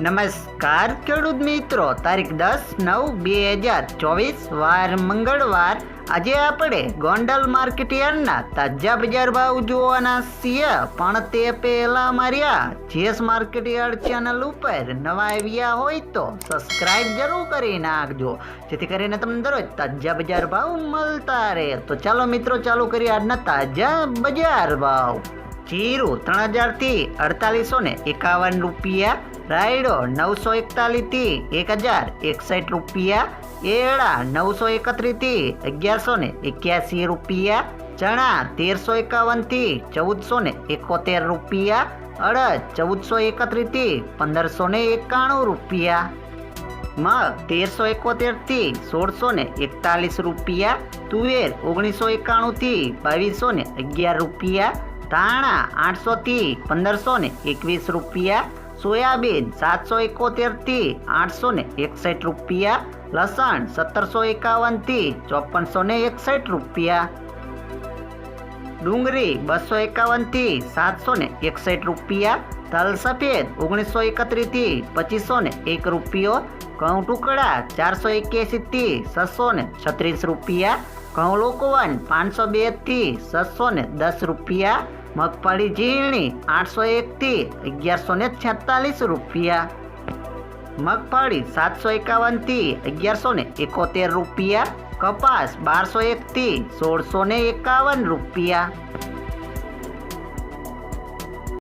નમસ્કાર ખેડૂત મિત્રો, તારીખ 10/9/2024 વાર મંગળવાર. આજે આપણે ગોંડલ માર્કેટ યાર્ડના તાજા બજાર ભાવ જોવાના છીએ, પણ તે પહેલા માર્યા જેસ માર્કેટ યાર્ડ ચેનલ ઉપર નવા આવ્યા હોય તો સબસ્ક્રાઇબ જરૂર કરી નાખજો, જેથી કરીને તમને દરરોજ તાજા બજાર ભાવ મળતા રહે. તો ચાલો મિત્રો, ચાલુ કરીએ આજના તાજા બજાર ભાવ. જીરું 3000 થી 4851 રૂપિયા, રાયડો 941 થી 1061 રૂપિયા, એરડા 931 થી 1181 રૂપિયા, ચણા 1351 થી 1471 રૂપિયા, અડદ 1431 થી 1591 રૂપિયા, મગ 1371 થી 1641 રૂપિયા, તુવેર 1991 થી 2211 રૂપિયા, ધાણા 800 થી 1521 રૂપિયા, સોયાબીન 771 થી 861 રૂપિયા, લસણ 1751 થી 5461 રૂપિયા, ડુંગળી 251 થી 761 રૂપિયા, તલ સફેદ 1931 થી 2501 રૂપિયો, ઘઉં ટુકડા 481 થી 636 રૂપિયા, ઘઉં લોકવન 502 થી 610 રૂપિયા, મગફળી ઝીણી 801 થી 1146 રૂપિયા, મગફળી 751 થી 1171 રૂપિયા, કપાસ 1201 થી 1651 રૂપિયા.